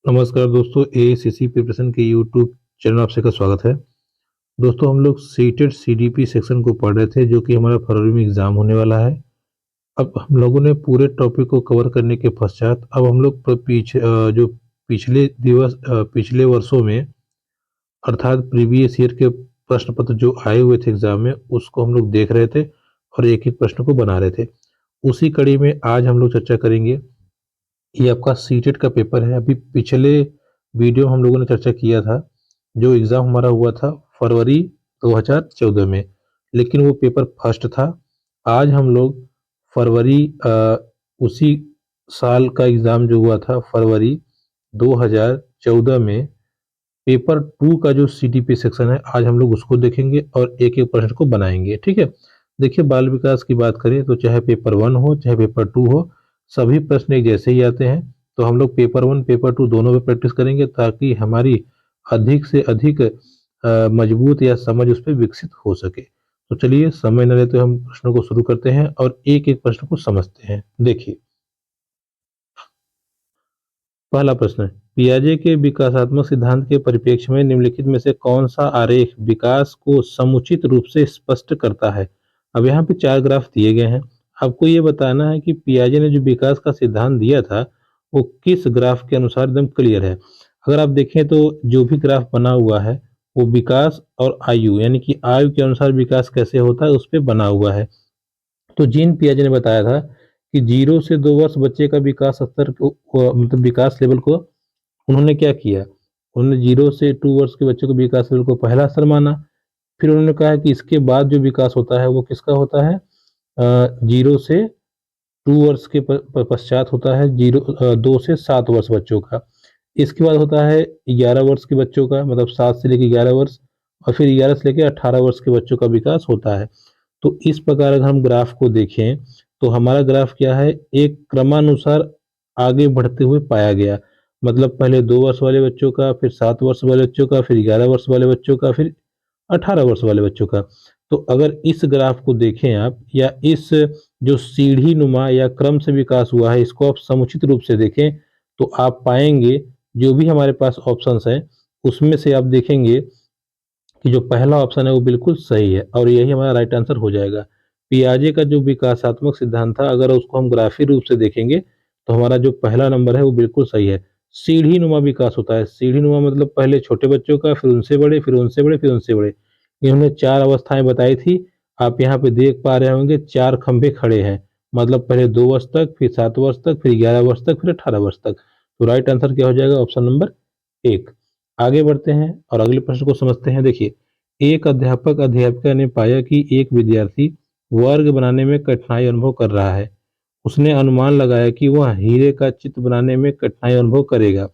नमस्कार दोस्तों, ACC preparation के यूट्यूब चैनल आपसे का स्वागत है। दोस्तों, हम लोग सीटेड सीडीपी सेक्शन को पढ़ रहे थे जो कि हमारा फरवरी में एग्जाम होने वाला है। अब हम लोगों ने पूरे टॉपिक को कवर करने के पश्चात अब हम लोग जो पिछले वर्षों में अर्थात प्रीवियस ईयर के प्रश्न पत्र जो आए हुए थे एग्जाम में उसको हम लोग देख रहे थे और एक एक प्रश्न को बना रहे थे। उसी कड़ी में आज हम लोग चर्चा करेंगे। ये आपका सीटेट का पेपर है। अभी पिछले वीडियो हम लोगों ने चर्चा किया था, जो एग्ज़ाम हमारा हुआ था फरवरी 2014 में, लेकिन वो पेपर फर्स्ट था। आज हम लोग फरवरी उसी साल का एग्ज़ाम जो हुआ था फरवरी 2014 में, पेपर टू का जो सीटीपी सेक्शन है, आज हम लोग उसको देखेंगे और एक एक प्रश्न को बनाएंगे। ठीक है। देखिए, बाल विकास की बात करें तो चाहे पेपर वन हो चाहे पेपर टू हो, सभी प्रश्न एक जैसे ही आते हैं। तो हम लोग पेपर वन पेपर टू दोनों में प्रैक्टिस करेंगे ताकि हमारी अधिक से अधिक मजबूत या समझ उस पर विकसित हो सके। तो चलिए, समय न लेते हम प्रश्नों को शुरू करते हैं और एक एक प्रश्न को समझते हैं। देखिए, पहला प्रश्न है, पियाजे के विकासात्मक सिद्धांत के परिप्रेक्ष्य में निम्नलिखित में से कौन सा आरेख विकास को समुचित रूप से स्पष्ट करता है। अब यहाँ पे चार ग्राफ दिए गए हैं। आपको ये बताना है कि पियाजे ने जो विकास का सिद्धांत दिया था वो किस ग्राफ के अनुसार एकदम क्लियर है। अगर आप देखें तो जो भी ग्राफ बना हुआ है वो विकास और आयु यानी कि आयु के अनुसार विकास कैसे होता है उस पर बना हुआ है। तो जीन पियाजे ने बताया था कि 0 से 2 वर्ष बच्चे का विकास स्तर मतलब विकास लेवल को उन्होंने क्या किया। उन्होंने 0 से 2 वर्ष के बच्चे को विकास लेवल को पहला स्तर माना। फिर उन्होंने कहा कि इसके बाद जो विकास होता है वो किसका होता है, 0 से 2 वर्ष के पश्चात होता है 2 से 7 वर्ष बच्चों का। इसके बाद होता है 11 वर्ष के बच्चों का, मतलब 7 से लेकर 11 वर्ष, और फिर 11 से लेकर 18 वर्ष के बच्चों का विकास होता है। तो इस प्रकार अगर हम ग्राफ को देखें तो हमारा ग्राफ क्या है, एक क्रमानुसार आगे बढ़ते हुए पाया गया। मतलब पहले 2 वर्ष वाले बच्चों का, फिर 7 वर्ष वाले बच्चों का, फिर 11 वर्ष वाले बच्चों का, फिर 18 वर्ष वाले बच्चों का। तो अगर इस ग्राफ को देखें आप, या इस जो सीढ़ी नुमा या क्रम से विकास हुआ है इसको आप समुचित रूप से देखें, तो आप पाएंगे जो भी हमारे पास ऑप्शंस हैं उसमें से आप देखेंगे कि जो पहला ऑप्शन है वो बिल्कुल सही है और यही हमारा राइट आंसर हो जाएगा। पियाजे का जो विकासात्मक सिद्धांत था, अगर उसको हम ग्राफी रूप से देखेंगे तो हमारा जो पहला नंबर है वो बिल्कुल सही है। सीढ़ी नुमा विकास होता है। सीढ़ी नुमा मतलब पहले छोटे बच्चों का, फिर उनसे बड़े, फिर उनसे बड़े, फिर उनसे बड़े। इन्होंने चार अवस्थाएं बताई थी। आप यहाँ पे देख पा रहे होंगे चार खंभे खड़े हैं। मतलब पहले 2 वर्ष तक, फिर 7 वर्ष तक, फिर 11 वर्ष तक, फिर 18 वर्ष तक। तो राइट आंसर क्या हो जाएगा, ऑप्शन नंबर एक। आगे बढ़ते हैं और अगले प्रश्न को समझते हैं। देखिए, एक अध्यापक अध्यापिका ने पाया कि एक विद्यार्थी वर्ग बनाने में कठिनाई अनुभव कर रहा है। उसने अनुमान लगाया कि वह हीरे का चित्र बनाने में कठिनाई अनुभव करेगा।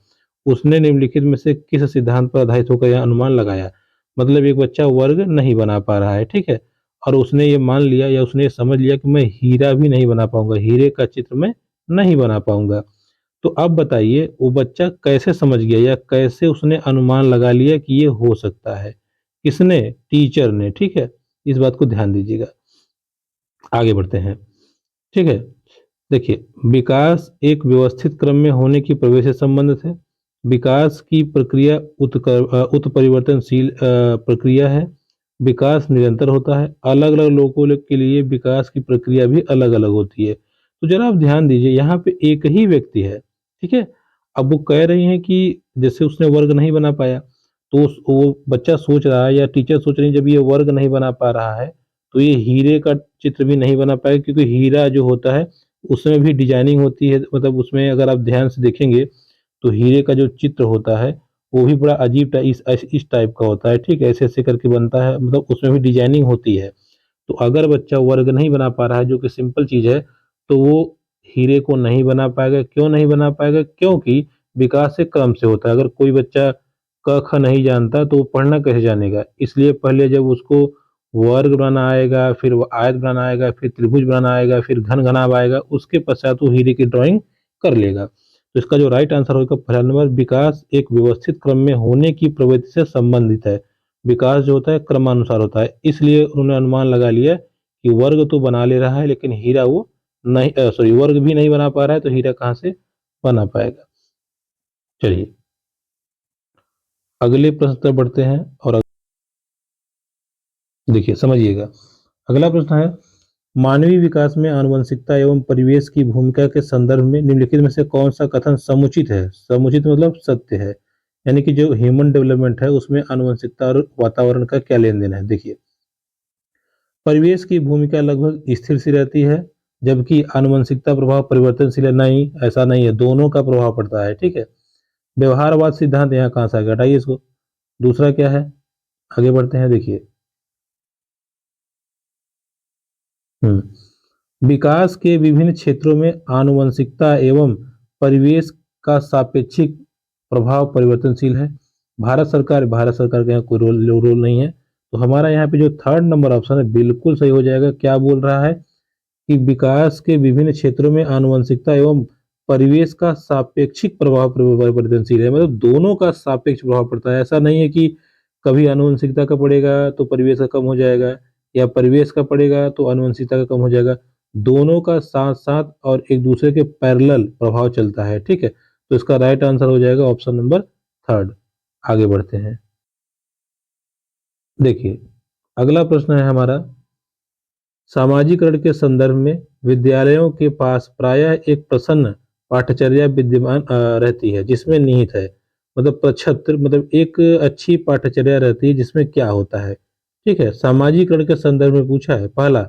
उसने निम्नलिखित में से किस सिद्धांत पर आधारित होकर यह अनुमान लगाया। मतलब एक बच्चा वर्ग नहीं बना पा रहा है, ठीक है, और उसने ये मान लिया या उसने ये समझ लिया कि मैं हीरा भी नहीं बना पाऊंगा, हीरे का चित्र मैं नहीं बना पाऊंगा। तो अब बताइए वो बच्चा कैसे समझ गया या कैसे उसने अनुमान लगा लिया कि ये हो सकता है। किसने? टीचर ने। ठीक है, इस बात को ध्यान दीजिएगा। आगे बढ़ते हैं। ठीक है। देखिए, विकास एक व्यवस्थित क्रम में होने की प्रवृत्ति से संबंधित है। विकास की प्रक्रिया उत्परिवर्तनशील प्रक्रिया है। विकास निरंतर होता है। अलग अलग लोगों के लिए विकास की प्रक्रिया भी अलग अलग होती है। तो जरा आप ध्यान दीजिए, यहाँ पे एक ही व्यक्ति है, ठीक है। अब वो कह रही हैं कि जैसे उसने वर्ग नहीं बना पाया, तो वो बच्चा सोच रहा है या टीचर सोच रही है जब ये वर्ग नहीं बना पा रहा है तो ये हीरे का चित्र भी नहीं बना पाएगा, क्योंकि हीरा जो होता है उसमें भी डिजाइनिंग होती है। मतलब उसमें अगर आप ध्यान से देखेंगे तो हीरे का जो चित्र होता है वो भी बड़ा अजीब इस टाइप का होता है, ठीक है, ऐसे ऐसे करके बनता है, मतलब उसमें भी डिजाइनिंग होती है। तो अगर बच्चा वर्ग नहीं बना पा रहा है जो कि सिंपल चीज है, तो वो हीरे को नहीं बना पाएगा। क्यों नहीं बना पाएगा? क्योंकि विकास एक क्रम से होता है। अगर कोई बच्चा क ख नहीं जानता तो वो पढ़ना कैसे जानेगा। इसलिए पहले जब उसको वर्ग बनाना आएगा, फिर वो आयत बनाना आएगा, फिर त्रिभुज बनाना आएगा, फिर घन घनाभ आएगा, उसके पश्चात वो हीरे की ड्राइंग कर लेगा। तो इसका जो राइट आंसर होगा पहला नंबर, विकास एक व्यवस्थित क्रम में होने की प्रवृत्ति से संबंधित है। विकास जो होता है क्रमानुसार होता है, इसलिए उन्होंने अनुमान लगा लिया कि वर्ग तो बना ले रहा है लेकिन हीरा वो नहीं, सॉरी, वर्ग भी नहीं बना पा रहा है तो हीरा कहाँ से बना पाएगा। चलिए, अगले प्रश्न पर बढ़ते हैं और देखिए समझिएगा। अगला प्रश्न है, मानवीय विकास में आनुवंशिकता एवं परिवेश की भूमिका के संदर्भ में निम्नलिखित में से कौन सा कथन समुचित है? समुचित मतलब सत्य है, यानी कि जो ह्यूमन डेवलपमेंट है उसमें आनुवंशिकता और वातावरण का क्या लेन देन है। देखिए, परिवेश की भूमिका लगभग स्थिर सी रहती है, जबकि आनुवंशिकता प्रभाव परिवर्तनशील है। नहीं, ऐसा नहीं है, दोनों का प्रभाव पड़ता है। ठीक है, व्यवहारवाद सिद्धांत यहाँ कहाँ से आ गया, हटाइए इसको। दूसरा क्या है, आगे बढ़ते हैं। देखिए, विकास के विभिन्न क्षेत्रों में आनुवंशिकता एवं परिवेश का सापेक्षिक प्रभाव परिवर्तनशील है। भारत सरकार का यहाँ कोई रोल नहीं है। तो हमारा यहाँ पे जो थर्ड नंबर ऑप्शन है बिल्कुल सही हो जाएगा। क्या बोल रहा है कि विकास के विभिन्न क्षेत्रों में आनुवंशिकता एवं परिवेश का सापेक्षिक प्रभाव परिवर्तनशील है, मतलब दोनों का सापेक्ष प्रभाव पड़ता है। ऐसा नहीं है कि कभी आनुवंशिकता का पड़ेगा तो परिवेश का कम हो जाएगा, या परिवेश का पड़ेगा तो आनुवंशिकता का कम हो जाएगा। दोनों का साथ साथ और एक दूसरे के पैरेलल प्रभाव चलता है। ठीक है, तो इसका राइट आंसर हो जाएगा ऑप्शन नंबर थर्ड। आगे बढ़ते हैं। देखिए, अगला प्रश्न है हमारा, सामाजिकरण के संदर्भ में विद्यालयों के पास प्रायः एक प्रसन्न पाठचर्या विद्यमान रहती है जिसमें निहित है, मतलब प्रक्षत्र, मतलब एक अच्छी पाठचर्या रहती है जिसमें क्या होता है। ठीक है, सामाजिकरण के संदर्भ में पूछा है। पहला,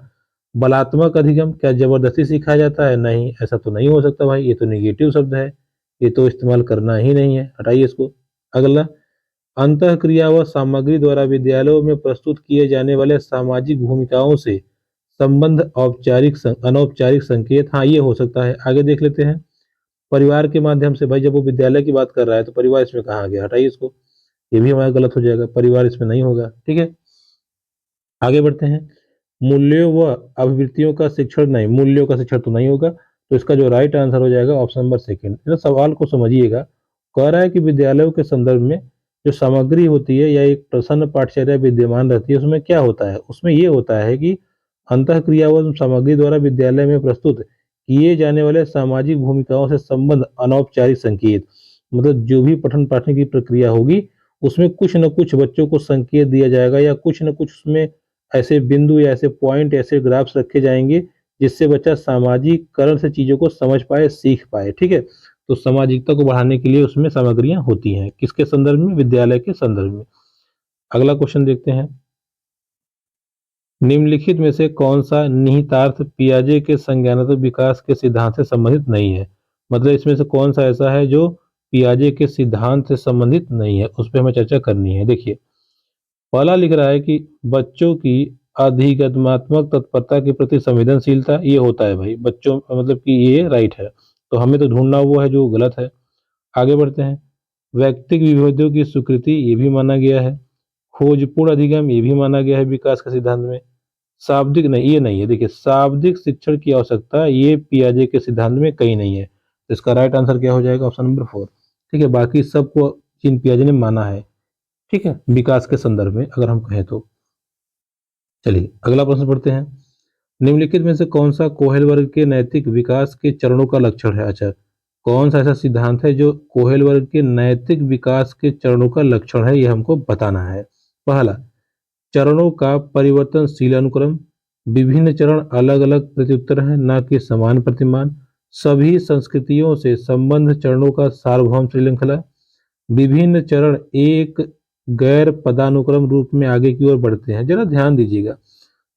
बलात्मक अधिगम, क्या जबरदस्ती सिखाया जाता है? नहीं, ऐसा तो नहीं हो सकता भाई, ये तो निगेटिव शब्द है, ये तो इस्तेमाल करना ही नहीं है, हटाइए इसको। अगला, अंतःक्रिया व सामग्री द्वारा विद्यालयों में प्रस्तुत किए जाने वाले सामाजिक भूमिकाओं से संबंध अनौपचारिक संकेत, हाँ ये हो सकता है। आगे देख लेते हैं। परिवार के माध्यम से, भाई जब वो विद्यालय की बात कर रहा है तो परिवार इसमें कहाँ आ गया, हटाइए इसको, ये भी हमारा गलत हो जाएगा, परिवार इसमें नहीं होगा। ठीक है, आगे बढ़ते हैं। मूल्यों व अभिवृत्तियों का शिक्षण, नहीं, मूल्यों का शिक्षण तो नहीं होगा, तो इसका जो राइट आंसर हो जाएगा ऑप्शन नंबर सेकंड। इस सवाल को समझिएगा। कह रहा है कि विद्यालयों के संदर्भ में जो सामग्री होती है या एक प्रसन्न पाठचर्या विद्यमान रहती है, उसमें क्या होता है? उसमें ये होता है कि अंतःक्रिया व सामग्री द्वारा विद्यालय में प्रस्तुत किए जाने वाले सामाजिक भूमिकाओं से संबंध अनौपचारिक संकेत, मतलब जो भी पठन पाठन की प्रक्रिया होगी उसमें कुछ न कुछ बच्चों को संकेत दिया जाएगा, या कुछ न कुछ उसमें ऐसे बिंदु या ऐसे पॉइंट, ऐसे ग्राफ्स रखे जाएंगे जिससे बच्चा सामाजिकरण से चीजों को समझ पाए, सीख पाए। ठीक है, तो सामाजिकता को बढ़ाने के लिए उसमें सामग्रियां होती हैं, किसके संदर्भ में? विद्यालय के संदर्भ में। अगला क्वेश्चन देखते हैं। निम्नलिखित में से कौन सा निहितार्थ पियाजे के संज्ञानात्मक विकास के सिद्धांत से संबंधित नहीं है? मतलब इसमें से कौन सा ऐसा है जो पियाजे के सिद्धांत से संबंधित नहीं है, उस पर हमें चर्चा करनी है। देखिए, पहला लिख रहा है कि बच्चों की अधिगमात्मक तत्परता के प्रति संवेदनशीलता, ये होता है भाई बच्चों, मतलब कि ये राइट है, तो हमें तो ढूंढना वो है जो गलत है। आगे बढ़ते हैं। व्यक्तिगत विभूतियों की स्वीकृति, ये भी माना गया है। खोजपूर्ण अधिगम, ये भी माना गया है विकास के सिद्धांत में। शाब्दिक, नहीं, ये नहीं है। देखिए, शाब्दिक शिक्षण की आवश्यकता, ये पियाजे के सिद्धांत में कहीं नहीं है, तो इसका राइट आंसर क्या हो जाएगा? Option number four. ठीक है, बाकी सबको चीन पियाजे ने माना है। ठीक है, विकास के संदर्भ में अगर हम कहें तो। चलिए अगला प्रश्न पढ़ते हैं। निम्नलिखित में से कौन सा कोहेल वर्ग के नैतिक विकास के चरणों का लक्षण है? अच्छा, कौन सा ऐसा सिद्धांत है जो कोहेल वर्ग के नैतिक विकास के चरणों का लक्षण है, ये हमको बताना है। पहला, चरणों का परिवर्तनशील अनुक्रम, विभिन्न चरण अलग अलग प्रत्युत्तर हैं न कि समान प्रतिमान, सभी संस्कृतियों से संबंध चरणों का सार्वभौम श्रृंखला, विभिन्न चरण एक गैर पदानुक्रम रूप में आगे की ओर बढ़ते हैं। जरा ध्यान दीजिएगा,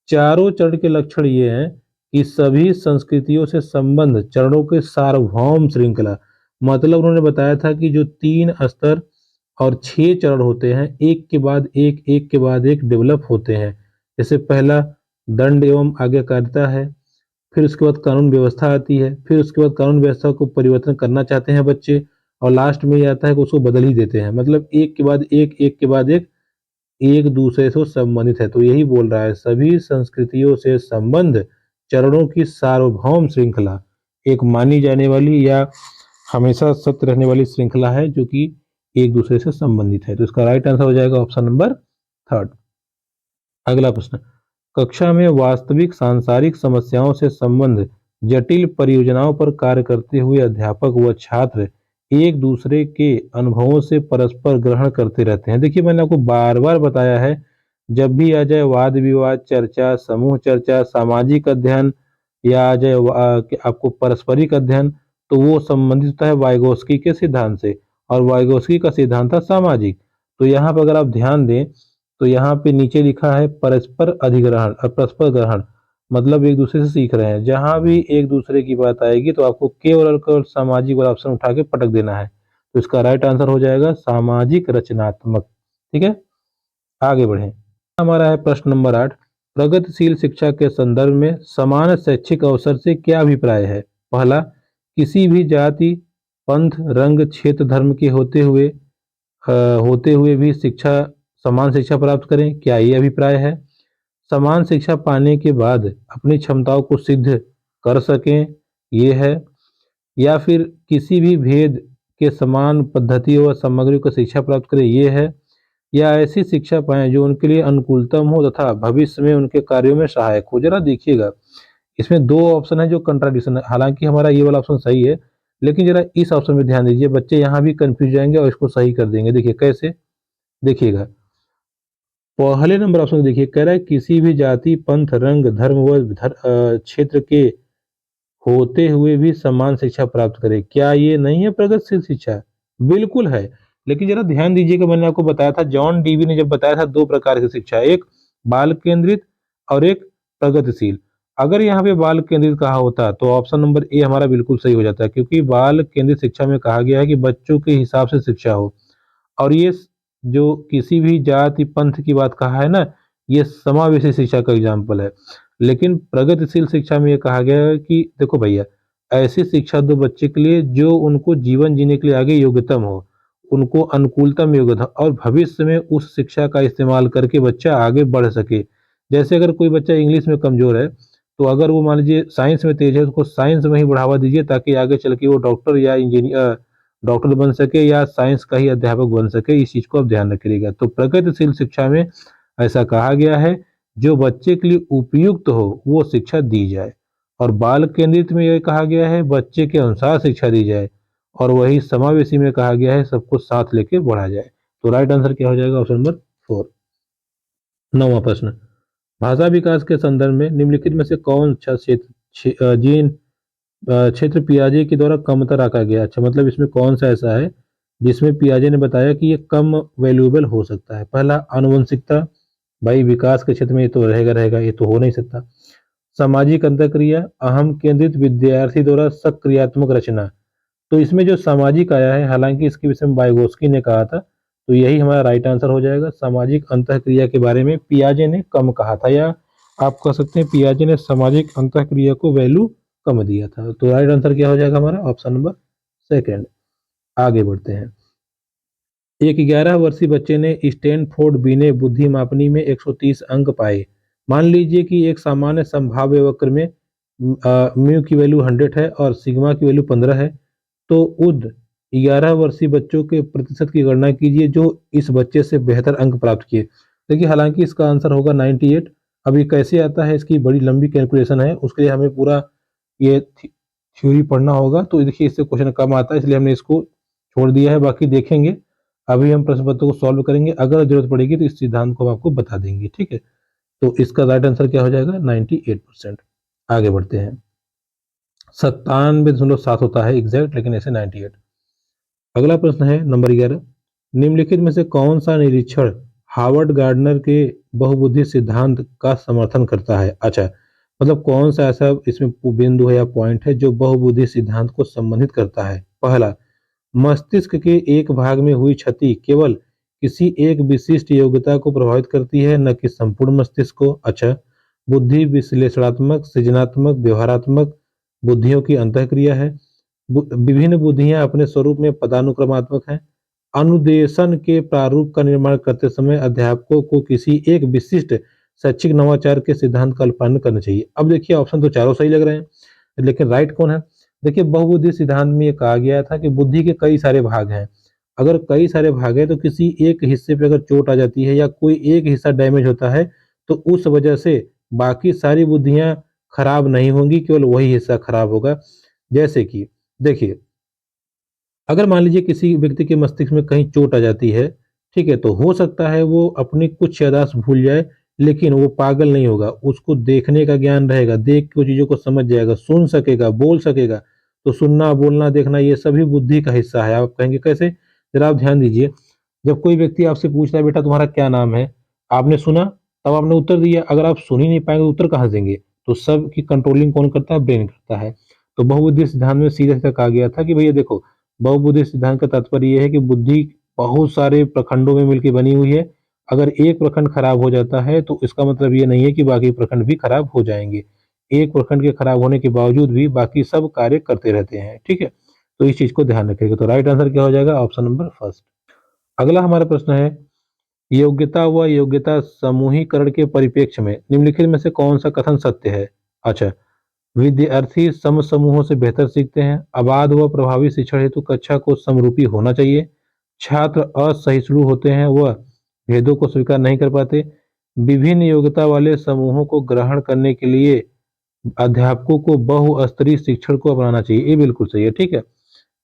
चारों चरण के लक्षण ये हैं कि सभी संस्कृतियों से संबंध चरणों के सार्वभौम श्रृंखला, मतलब उन्होंने बताया था कि जो 3 स्तर और 6 चरण होते हैं, एक के बाद एक के बाद एक डेवलप होते हैं। जैसे पहला दंड एवं आज्ञाकारिता है, फिर उसके बाद कानून व्यवस्था आती है, फिर उसके बाद कानून व्यवस्था को परिवर्तन करना चाहते हैं बच्चे, और लास्ट में ये आता है कि उसको बदल ही देते हैं। मतलब एक के बाद एक के बाद एक दूसरे से संबंधित है। तो यही बोल रहा है, सभी संस्कृतियों से संबंध चरणों की सार्वभौम श्रृंखला एक मानी जाने वाली या हमेशा सत्य रहने वाली श्रृंखला है जो कि एक दूसरे से संबंधित है। तो इसका राइट आंसर हो जाएगा ऑप्शन नंबर थर्ड। अगला प्रश्न, कक्षा में वास्तविक सांसारिक समस्याओं से संबंध जटिल परियोजनाओं पर कार्य करते हुए अध्यापक व छात्र एक दूसरे के अनुभवों से परस्पर ग्रहण करते रहते हैं। देखिए मैंने आपको बार बार बताया है, जब भी आ जाए वाद विवाद चर्चा, समूह चर्चा, सामाजिक अध्ययन या आ जाए कि आपको पारस्परिक अध्ययन, तो वो संबंधित होता है वाइगोस्की के सिद्धांत से, और वाइगोस्की का सिद्धांत था सामाजिक। तो यहाँ पर अगर आप ध्यान दें तो यहाँ पे नीचे लिखा है परस्पर अधिग्रहण और परस्पर ग्रहण, मतलब एक दूसरे से सीख रहे हैं। जहां भी एक दूसरे की बात आएगी तो आपको केवल और केवल सामाजिक वाला ऑप्शन उठा के पटक देना है। तो इसका राइट आंसर हो जाएगा सामाजिक रचनात्मक। ठीक है, आगे बढ़ें। हमारा है प्रश्न नंबर 8। प्रगतिशील शिक्षा के संदर्भ में समान शैक्षिक अवसर से क्या अभिप्राय है? पहला, किसी भी जाति, पंथ, रंग, क्षेत्र, धर्म के होते हुए भी समान शिक्षा प्राप्त करें, क्या ये अभिप्राय है? समान शिक्षा पाने के बाद अपनी क्षमताओं को सिद्ध कर सकें, ये है। या फिर किसी भी भेद के समान पद्धतियों व सामग्री को शिक्षा प्राप्त करें, ये है। या ऐसी शिक्षा पाएं जो उनके लिए अनुकूलतम हो तथा भविष्य में उनके कार्यों में सहायक हो। जरा देखिएगा, इसमें दो ऑप्शन है जो कंट्राडिक्शन है। हालांकि हमारा ये वाला ऑप्शन सही है, लेकिन जरा इस ऑप्शन में ध्यान दीजिए, बच्चे यहाँ भी कंफ्यूज जाएंगे और इसको सही कर देंगे। देखिए कैसे, देखिएगा पहले नंबर ऑप्शन देखिए, कह रहा है किसी भी जाति, पंथ, रंग, धर्म व क्षेत्र के होते हुए भी समान शिक्षा प्राप्त करे, क्या ये नहीं है प्रगतिशील शिक्षा? बिल्कुल है। लेकिन जरा ध्यान दीजिएगा, मैंने आपको बताया था, जॉन डीवी ने जब बताया था दो प्रकार की शिक्षा, एक बाल केंद्रित और एक प्रगतिशील। अगर यहाँ पे बाल केंद्रित कहा होता तो ऑप्शन नंबर ए हमारा बिल्कुल सही हो जाता है, क्योंकि बाल केंद्रित शिक्षा में कहा गया है कि बच्चों के हिसाब से शिक्षा हो। और ये जो किसी भी जाति पंथ की बात कहा है ना, ये समावेशी शिक्षा का एग्जाम्पल है। लेकिन प्रगतिशील शिक्षा में ये कहा गया है कि देखो भैया, ऐसी शिक्षा दो बच्चे के लिए जो उनको जीवन जीने के लिए आगे योग्यतम हो, उनको अनुकूलतम योग्यता, और भविष्य में उस शिक्षा का इस्तेमाल करके बच्चा आगे बढ़ सके। जैसे अगर कोई बच्चा इंग्लिश में कमजोर है, तो अगर वो मान लीजिए साइंस में तेज है, तो उसको साइंस में ही बढ़ावा दीजिए, ताकि आगे चल के वो डॉक्टर या इंजीनियर डॉक्टर बन सके या साइंस का ही अध्यापक बन सके। इस चीज को आप ध्यान रखिएगा। तो प्रगतिशील शिक्षा में ऐसा कहा गया है, जो बच्चे के लिए उपयुक्त हो वो शिक्षा दी जाए। और बाल केंद्रित में यह कहा गया है बच्चे के अनुसार शिक्षा दी जाए। और वही समावेशी में कहा गया है सबको साथ लेके बढ़ा जाए। तो राइट आंसर क्या हो जाएगा? Option number 4। नौवां प्रश्न, भाषा विकास के संदर्भ में निम्नलिखित में से कौन सा क्षेत्र पियाजे के द्वारा कमतर आंका गया? अच्छा, मतलब इसमें कौन सा ऐसा है जिसमें पियाजे ने बताया कि ये कम वैल्यूएबल हो सकता है? पहला, आनुवंशिकता। भाई विकास के क्षेत्र में ये तो रहेगा रहेगा, ये तो हो नहीं सकता। सामाजिक अंतःक्रिया, अहम केंद्रित विद्यार्थी द्वारा सक्रियात्मक रचना। तो इसमें जो सामाजिक आया है, हालांकि इसके विषय में वाइगोस्की ने कहा था, तो यही हमारा राइट आंसर हो जाएगा। सामाजिक अंतःक्रिया के बारे में पियाजे ने कम कहा था, या आप कह सकते हैं पियाजे ने सामाजिक अंतःक्रिया को वैल्यू कम दिया था। तो राइट आंसर क्या हो जाएगा हमारा? Option number second. आगे बढ़ते हैं। एक 11 वर्षीय बच्चे ने स्टैनफोर्ड बिने बुद्धि मापनी में 130 अंक पाए। मान लीजिए कि एक सामान्य संभाव्य वक्र में म्यू की वैल्यू 100 है और सिग्मा की वैल्यू 15 है। तो उद 11 वर्षीय बच्चों के प्रतिशत की गणना कीजिए जो इस बच्चे से बेहतर अंक प्राप्त किए। देखिए हालांकि इसका आंसर होगा 98। अब ये कैसे आता है, इसकी बड़ी लंबी कैलकुलेशन है, उसके लिए हमें पूरा ये थ्योरी पढ़ना होगा। तो देखिए इससे क्वेश्चन कम आता है, इसलिए हमने इसको छोड़ दिया है, बाकी देखेंगे। अभी हम प्रश्न पत्र को सॉल्व करेंगे, अगर जरूरत पड़ेगी तो इस सिद्धांत को हम आपको बता देंगे। ठीक है, तो इसका राइट आंसर क्या हो जाएगा? 98%। आगे बढ़ते हैं। 97.7 होता है एग्जैक्ट, लेकिन ऐसे 98। अगला प्रश्न है नंबर 11। निम्नलिखित में से कौन सा निरीक्षण हार्वर्ड गार्डनर के बहुबुद्धि सिद्धांत का समर्थन करता है? अच्छा, मतलब कौन सा ऐसा इसमें बिंदु है या पॉइंट है जो बहुबुद्धि सिद्धांत को संबंधित करता है? पहला, मस्तिष्क के एक भाग में हुई क्षति केवल किसी एक विशिष्ट योग्यता को प्रभावित करती है, न कि संपूर्ण मस्तिष्क को। अच्छा, बुद्धि विश्लेषणात्मक, सृजनात्मक, व्यवहारात्मक बुद्धियों की अंतःक्रिया है। विभिन्न बुद्धियां अपने स्वरूप में पदानुक्रमात्मक हैं। अनुदेशन के प्रारूप का निर्माण करते समय अध्यापकों को किसी एक विशिष्ट शैक्षिक नवाचार के सिद्धांत का पालन करना चाहिए। अब देखिए ऑप्शन तो चारों सही लग रहे हैं, लेकिन राइट कौन है? देखिए बहुबुद्धि सिद्धांत में ये कहा गया था कि बुद्धि के कई सारे भाग हैं। अगर कई सारे भाग हैं तो किसी एक हिस्से पे अगर चोट आ जाती है या कोई एक हिस्सा डैमेज होता है, तो उस वजह से बाकी सारी बुद्धियां खराब नहीं होंगी, केवल वही हिस्सा खराब होगा। जैसे कि देखिए, अगर मान लीजिए किसी व्यक्ति के मस्तिष्क में कहीं चोट आ जाती है, ठीक है, तो हो सकता है वो अपनी कुछ याददाश्त भूल जाए, लेकिन वो पागल नहीं होगा, उसको देखने का ज्ञान रहेगा, देख के वो चीज़ों को समझ जाएगा, सुन सकेगा, बोल सकेगा। तो सुनना, बोलना, देखना ये सभी बुद्धि का हिस्सा है। आप कहेंगे कैसे? ज़रा आप ध्यान दीजिए, जब कोई व्यक्ति आपसे पूछता है बेटा तुम्हारा क्या नाम है? आपने सुना, तब आपने उत्तर दिया, अगर आप सुन ही नहीं पाएँगे तो उत्तर कहाँ से देंगे? तो सबकी कंट्रोलिंग कौन करता है? ब्रेन करता है। तो बहुबुद्धि सिद्धांत में सीधे-सीधे कहा गया था कि भैया देखो, बहुबुद्धि सिद्धांत का तात्पर्य ये है कि बुद्धि बहुत सारे प्रखंडों में मिलकर बनी हुई है। अगर एक प्रखंड खराब हो जाता है तो इसका मतलब ये नहीं है कि बाकी प्रखंड भी खराब हो जाएंगे। एक प्रखंड के खराब होने के बावजूद भी बाकी सब कार्य करते रहते हैं। ठीक है, तो इस चीज को ध्यान रखिएगा। तो राइट आंसर क्या हो जाएगा? Option number first. अगला हमारा प्रश्न है, योग्यता व योग्यता समूहीकरण के परिप्रेक्ष्य में निम्नलिखित में से कौन सा कथन सत्य है? अच्छा, विद्यार्थी सम समूहों से बेहतर सीखते हैं। अबाध व प्रभावी शिक्षण हेतु कक्षा को समरूपी होना चाहिए। छात्र असहिष्णु होते हैं व भेदों को स्वीकार नहीं कर पाते। विभिन्न योग्यता वाले समूहों को ग्रहण करने के लिए अध्यापकों को बहुस्तरीय शिक्षण को अपनाना चाहिए। ये बिल्कुल सही है। ठीक है,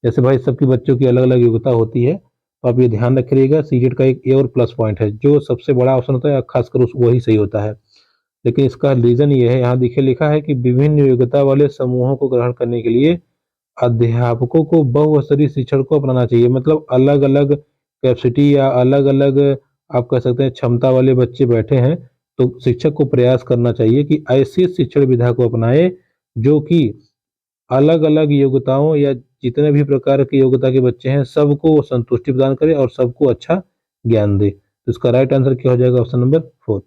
जैसे भाई सबके बच्चों की अलग अलग योग्यता होती है, तो आप ये ध्यान रखिएगा। सीटेट का एक ये और प्लस पॉइंट है, जो सबसे बड़ा ऑप्शन होता है खासकर उस वही सही होता है। लेकिन इसका रीजन ये है, यहाँ देखिए लिखा है कि विभिन्न योग्यता वाले समूहों को ग्रहण करने के लिए अध्यापकों को बहुस्तरीय शिक्षण को अपनाना चाहिए। मतलब अलग अलग कैपेसिटी या अलग अलग आप कह सकते हैं क्षमता वाले बच्चे बैठे हैं, तो शिक्षक को प्रयास करना चाहिए कि ऐसी शिक्षण विधा को अपनाए जो कि अलग अलग योग्यताओं या जितने भी प्रकार की योग्यता के बच्चे हैं सबको संतुष्टि प्रदान करे और सबको अच्छा ज्ञान दे। तो इसका राइट आंसर क्या हो जाएगा? Option number 4।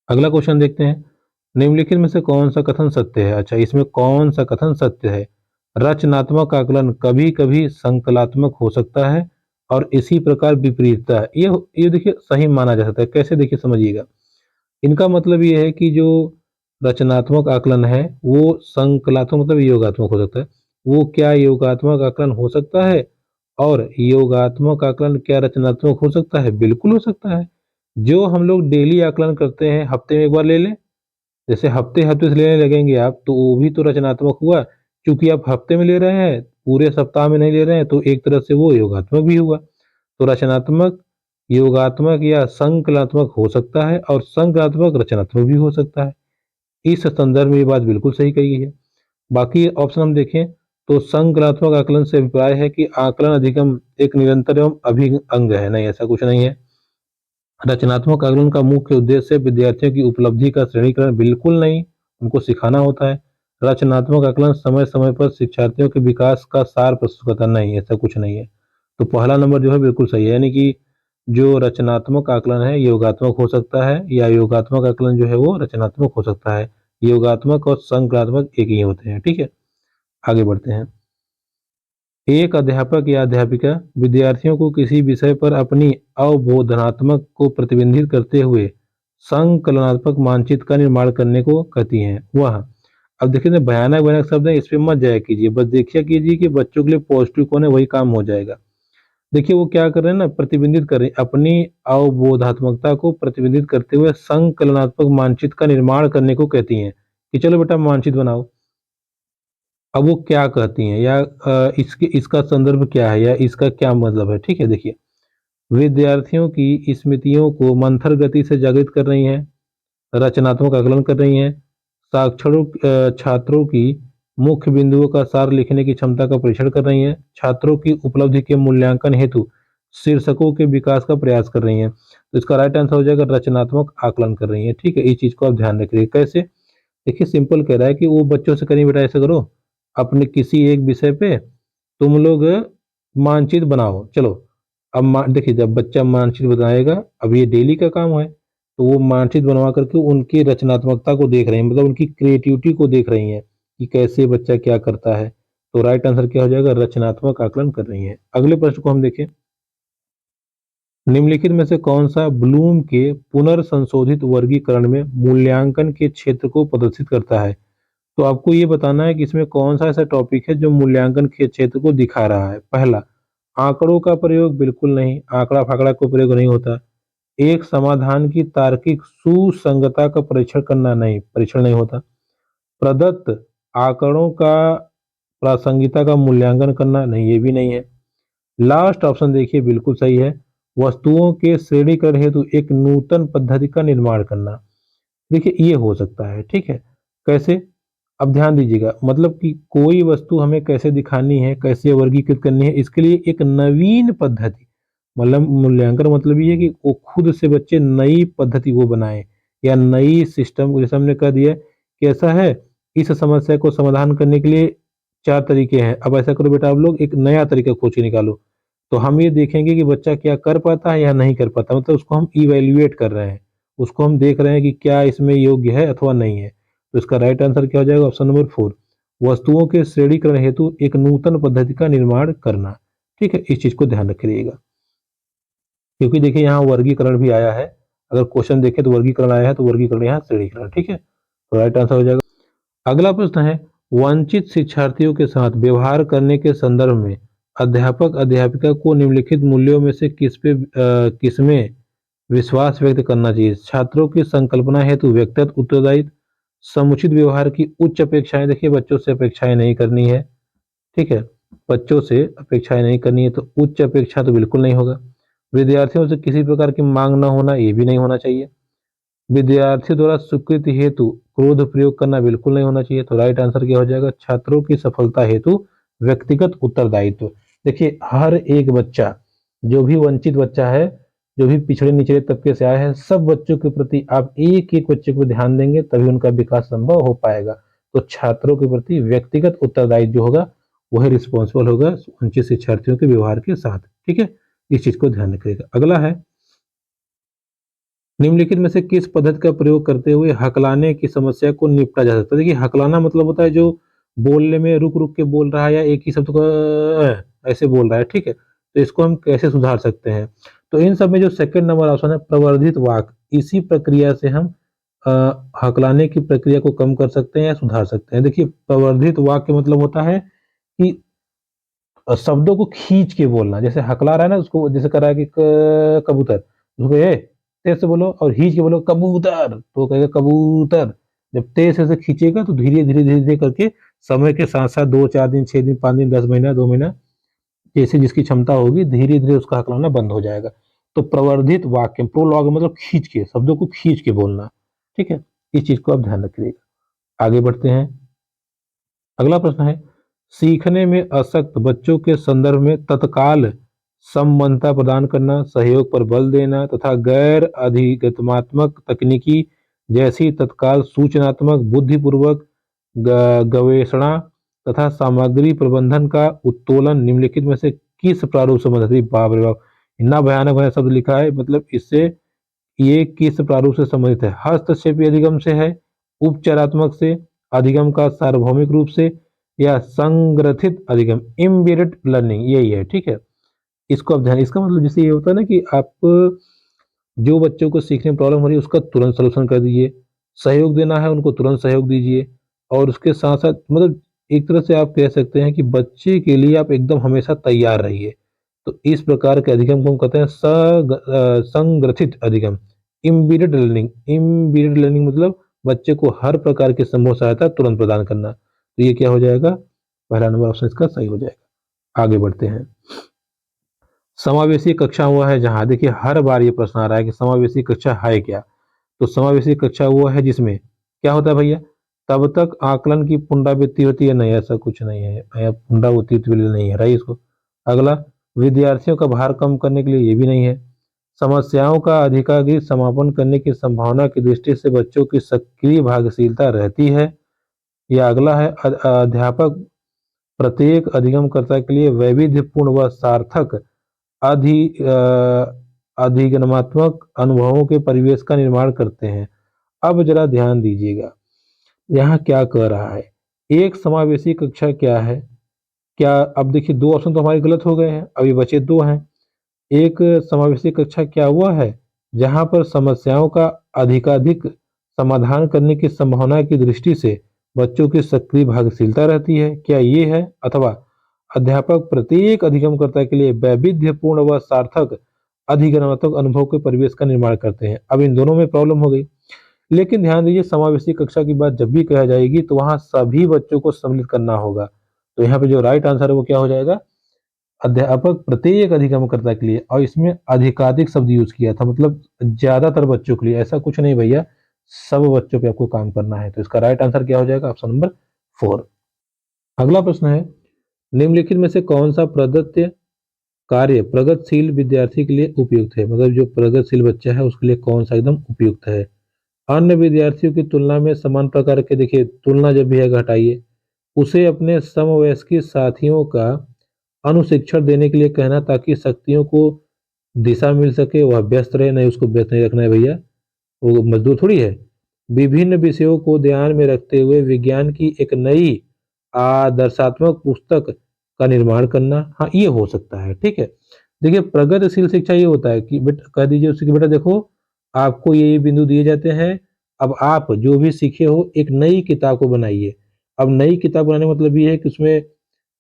अगला क्वेश्चन देखते हैं, निम्नलिखित में से कौन सा कथन सत्य है? अच्छा, इसमें कौन सा कथन सत्य है? रचनात्मक आकलन कभी कभी संकलात्मक हो सकता है और इसी प्रकार विपरीतता है। ये देखिए सही माना जा सकता है। कैसे? देखिए समझिएगा। इनका मतलब ये है कि जो रचनात्मक आकलन है वो संकलात्मक मतलब योगात्मक हो सकता है। वो क्या योगात्मक आकलन हो सकता है? और योगात्मक आकलन क्या रचनात्मक हो सकता है? बिल्कुल हो सकता है। जो हम लोग डेली आकलन करते हैं, हफ्ते में एक बार ले लें, जैसे हफ्ते हफ्ते से लेने लगेंगे आप, तो वो भी तो रचनात्मक हुआ। क्योंकि आप हफ्ते में ले रहे हैं, पूरे सप्ताह में नहीं ले रहे हैं, तो एक तरह से वो योगात्मक भी हुआ। तो रचनात्मक योगात्मक या संकलात्मक हो सकता है और संकलात्मक रचनात्मक भी हो सकता है। इस संदर्भ में ये बात बिल्कुल सही कही है। बाकी ऑप्शन हम देखें तो संकलात्मक आकलन से अभिप्राय है कि आकलन अधिगम एक निरंतर एवं अभिन्न अंग है। नहीं, ऐसा कुछ नहीं है। रचनात्मक आकलन का मुख्य उद्देश्य विद्यार्थियों की उपलब्धि का श्रेणीकरण बिल्कुल नहीं, उनको सिखाना होता है। रचनात्मक आकलन समय समय पर शिक्षार्थियों के विकास का सार प्रस्तुत करता नहीं, ऐसा कुछ नहीं है। तो पहला नंबर जो है बिल्कुल सही है, यानी कि जो रचनात्मक आकलन है योगात्मक हो सकता है या योगात्मक आकलन जो है वो रचनात्मक हो सकता है। योगात्मक और संक्रात्मक एक ही होते हैं। ठीक है, आगे बढ़ते हैं। एक अध्यापक या अध्यापिका विद्यार्थियों को किसी विषय पर अपनी अवबोधनात्मक को प्रतिबिंबित करते हुए संकलनात्मक मानचित्र का निर्माण करने को कहती हैं। वह, अब देखिए ना, भयानक भयानक शब्द है, इस पे मत जाया कीजिए, बस देखिए कीजिए कि बच्चों के लिए पॉजिटिव कौन है, वही काम हो जाएगा। देखिए वो क्या कर रहे हैं ना, प्रतिबिंबित कर रहे हैं, अपनी अवबोधात्मकता को प्रतिबिंबित करते हुए संकलनात्मक मानचित्र का निर्माण करने को कहती हैं कि चलो बेटा मानचित्र बनाओ। अब वो क्या कहती हैं या इसके इसका संदर्भ क्या है या इसका क्या मतलब है? ठीक है, देखिए, विद्यार्थियों की स्मृतियों को मंथर गति से जागृत कर रही हैं, रचनात्मक आकलन कर रही हैं, साक्षरों छात्रों की मुख्य बिंदुओं का सार लिखने की क्षमता का परीक्षण कर रही हैं, छात्रों की उपलब्धि के मूल्यांकन हेतु शीर्षकों के विकास का प्रयास कर रही हैं। तो इसका राइट आंसर हो जाएगा रचनात्मक आकलन कर रही हैं। ठीक है, इस चीज को आप ध्यान रखिए। कैसे? देखिए सिंपल कह रहा है कि वो बच्चों से करिए बेटा ऐसा करो, अपने किसी एक विषय पे तुम लोग मानचित्र बनाओ। चलो, अब देखिए जब बच्चा मानचित्र बनाएगा, अब ये डेली का काम है, तो वो मानचित्र बनवा करके उनकी रचनात्मकता को देख रहे हैं, मतलब उनकी क्रिएटिविटी को देख रही हैं कि कैसे बच्चा क्या करता है। तो राइट आंसर क्या हो जाएगा? रचनात्मक आकलन कर रही हैं। अगले प्रश्न को हम देखें, निम्नलिखित में से कौन सा ब्लूम के पुनर्संशोधित वर्गीकरण में मूल्यांकन के क्षेत्र को प्रदर्शित करता है? तो आपको ये बताना है कि इसमें कौन सा ऐसा टॉपिक है जो मूल्यांकन के क्षेत्र को दिखा रहा है। पहला, आंकड़ों का प्रयोग बिल्कुल नहीं, आंकड़ा फाकड़ा का प्रयोग नहीं होता। एक समाधान की तार्किक सुसंगतता का परीक्षण करना नहीं, परीक्षण नहीं होता। प्रदत्त आंकड़ों का प्रासंगिकता का मूल्यांकन करना, नहीं ये भी नहीं है। लास्ट ऑप्शन देखिए बिल्कुल सही है, वस्तुओं के श्रेणीकरण हेतु एक नूतन पद्धति का निर्माण करना। देखिए ये हो सकता है, ठीक है। कैसे? अब ध्यान दीजिएगा, मतलब कि कोई वस्तु हमें कैसे दिखानी है, कैसे वर्गीकृत करनी है, इसके लिए एक नवीन पद्धति, मतलब मूल्यांकन मतलब ये है कि वो खुद से बच्चे नई पद्धति वो बनाए या नई सिस्टम, जैसे हमने कह दिया कि ऐसा है, इस समस्या को समाधान करने के लिए 4 तरीके हैं, अब ऐसा करो बेटा आप लोग एक नया तरीका खोज के निकालो। तो हम ये देखेंगे कि बच्चा क्या कर पाता है या नहीं कर पाता, मतलब उसको हम इवैल्यूएट कर रहे हैं, उसको हम देख रहे हैं कि क्या इसमें योग्य है अथवा नहीं है। तो इसका राइट आंसर क्या हो जाएगा? ऑप्शन नंबर 4, वस्तुओं के श्रेणीकरण हेतु एक नूतन पद्धति का निर्माण करना। ठीक है, इस चीज को ध्यान रखिएगा, क्योंकि देखिए यहाँ वर्गीकरण भी आया है, अगर क्वेश्चन देखें तो वर्गीकरण आया है, तो वर्गीकरण यहाँ श्रेणीकरण। ठीक है, तो राइट आंसर हो जाएगा। अगला प्रश्न है, वंचित शिक्षार्थियों के साथ व्यवहार करने के संदर्भ में अध्यापक अध्यापिका को निम्नलिखित मूल्यों में से किसमें विश्वास व्यक्त करना चाहिए? छात्रों की संकल्पना हेतु व्यक्तिगत उत्तरदायित्व, समुचित व्यवहार की उच्च अपेक्षाएं, देखिए बच्चों से अपेक्षाएं नहीं करनी है, ठीक है, बच्चों से अपेक्षाएं नहीं करनी है, तो उच्च अपेक्षा तो बिल्कुल नहीं होगा। विद्यार्थियों से किसी प्रकार की मांग न होना, ये भी नहीं होना चाहिए। विद्यार्थी द्वारा स्वीकृति हेतु क्रोध प्रयोग करना बिल्कुल नहीं होना चाहिए। तो राइट आंसर क्या हो जाएगा? छात्रों की सफलता हेतु व्यक्तिगत उत्तरदायित्व। देखिए हर एक बच्चा, जो भी वंचित बच्चा है, जो भी पिछड़े निचले तबके से आया है, सब बच्चों के प्रति आप एक एक बच्चे को ध्यान देंगे तभी उनका विकास संभव हो पाएगा। तो छात्रों के प्रति व्यक्तिगत उत्तरदायित्व जो होगा वही रिस्पॉन्सिबल होगा वंचित शिक्षार्थियों के व्यवहार के साथ। ठीक है, इस चीज को ध्यान रखिएगा। अगला है, निम्नलिखित में से किस पद्धति का प्रयोग करते हुए हकलाने की समस्या को निपटा जा सकता है? देखिए हकलाना मतलब होता है जो बोलने में रुक रुक के बोल रहा है या एक ही शब्द को ऐसे बोल रहा है, ठीक है, तो इसको हम कैसे सुधार सकते हैं? तो इन सब में जो सेकंड नंबर ऑप्शन है प्रवर्धित वाक्य, इसी प्रक्रिया से हम अ, हकलाने की प्रक्रिया को कम कर सकते हैं या सुधार सकते हैं। देखिए प्रवर्धित वाक्य मतलब होता है कि शब्दों को खींच के बोलना, जैसे हकला रहा है ना उसको, जैसे कर रहा है कि कबूतर, उसको तेज से बोलो और खींच के बोलो कबूतर, तो कहेगा कबूतर। जब तेज से खींचेगा तो धीरे धीरे धीरे धीरे करके समय के साथ साथ 2 4 दिन 6 दिन 5 दिन 10 महीना 2 महीना जैसे जिसकी क्षमता होगी धीरे धीरे उसका हकलाना बंद हो जाएगा। तो प्रवर्धित वाक्य, प्रोलॉग मतलब खींच के, शब्दों को खींच के बोलना। ठीक है, इस चीज को आप ध्यान रखिएगा। आगे बढ़ते हैं। अगला प्रश्न है, सीखने में असक्त बच्चों के संदर्भ में तत्काल संबद्धता प्रदान करना, सहयोग पर बल देना तथा गैर अधिगमात्मक तकनीकी जैसी तत्काल सूचनात्मक बुद्धिपूर्वक गवेषणा तथा सामग्री प्रबंधन का उत्तोलन निम्नलिखित में से किस प्रारूप से संबंधित है? बाप रे बाप, इतना भयानक भयानक शब्द लिखा है, मतलब इससे ये किस प्रारूप से संबंधित है? हस्तक्षेपी अधिगम से है, उपचारात्मक से, अधिगम का सार्वभौमिक रूप से, या संग्रथित अधिगम, इम्बेडेड लर्निंग, यही है। ठीक है, इसको आप ध्यान, इसका मतलब जैसे ये होता है ना कि आप जो बच्चों को सीखने में प्रॉब्लम हो रही है उसका तुरंत सलूशन कर दीजिए, सहयोग देना है उनको तुरंत सहयोग दीजिए, और उसके साथ साथ मतलब एक तरह से आप कह सकते हैं कि बच्चे के लिए आप एकदम हमेशा तैयार रहिए। तो इस प्रकार के अधिगम को हम कहते हैं संग्रथित अधिगम, इम्बीडेड लर्निंग मतलब बच्चे को हर प्रकार की संभव सहायता तुरंत प्रदान करना। तो ये क्या हो जाएगा? पहला नंबर ऑप्शन इसका सही हो जाएगा। आगे बढ़ते हैं। समावेशी कक्षा हुआ है जहां, देखिए हर बार ये प्रश्न आ रहा है कि समावेशी कक्षा है क्या? तो समावेशी कक्षा वो है जिसमें क्या होता है भैया, तब तक आकलन की पुनरावृत्ति होती है, नहीं ऐसा कुछ नहीं है, पुनरावृत्ति नहीं है रही इसको। अगला, विद्यार्थियों का भार कम करने के लिए, ये भी नहीं है। समस्याओं का अधिकाधिक समापन करने की संभावना की दृष्टि से बच्चों की सक्रिय भागशीलता रहती है। या अगला है, अध्यापक प्रत्येक अधिगमकर्ता के लिए वैविध्यपूर्ण व सार्थक अधि अधिगमात्मक अनुभवों के परिवेश का निर्माण करते हैं। अब जरा ध्यान दीजिएगा, यहाँ क्या कह रहा है? एक समावेशी कक्षा क्या है? क्या, अब देखिए दो ऑप्शन तो हमारे गलत हो गए हैं, अभी बचे दो हैं। एक समावेशी कक्षा क्या हुआ है जहां पर समस्याओं का अधिकाधिक समाधान करने की संभावना की दृष्टि से बच्चों की सक्रिय भागशीलता रहती है, क्या ये है? अथवा अध्यापक प्रत्येक अधिगमकर्ता के लिए वैविध्यपूर्ण व सार्थक अधिगमात्मक अनुभव के परिवेश का निर्माण करते हैं। अब इन दोनों में प्रॉब्लम हो गई, लेकिन ध्यान दीजिए समावेशी कक्षा की बात जब भी कहा जाएगी तो वहां सभी बच्चों को सम्मिलित करना होगा। तो यहाँ पे जो राइट आंसर है वो क्या हो जाएगा, अध्यापक प्रत्येक अधिगमकर्ता के लिए, और इसमें अधिकाधिक शब्द यूज किया था, मतलब ज्यादातर बच्चों के लिए, ऐसा कुछ नहीं भैया, सब बच्चों पे आपको काम करना है। तो इसका राइट आंसर क्या हो जाएगा, ऑप्शन नंबर 4। अगला प्रश्न है, निम्नलिखित में से कौन सा प्रदत्त कार्य प्रगतिशील विद्यार्थी के लिए उपयुक्त है, मतलब जो प्रगतिशील बच्चा है उसके लिए कौन सा एकदम उपयुक्त है। अन्य विद्यार्थियों की तुलना में समान प्रकार के, देखिए तुलना जब भी है घटाइए, उसे अपने समवयस्की साथियों का अनुशिक्षण देने के लिए कहना ताकि शक्तियों को दिशा मिल सके, वह व्यस्त रहे, नहीं उसको व्यस्त नहीं रखना है भैया, वो मजदूर थोड़ी है। विभिन्न विषयों को ध्यान में रखते हुए विज्ञान की एक नई आदर्शात्मक पुस्तक का निर्माण करना, हाँ ये हो सकता है, ठीक है। देखिए प्रगतिशील शिक्षा ये होता है कि बेटा कह दीजिए उसके, बेटा देखो आपको ये बिंदु दिए जाते हैं, अब आप जो भी सीखे हो एक नई किताब को बनाइए। अब नई किताब बनाने का मतलब ये है कि उसमें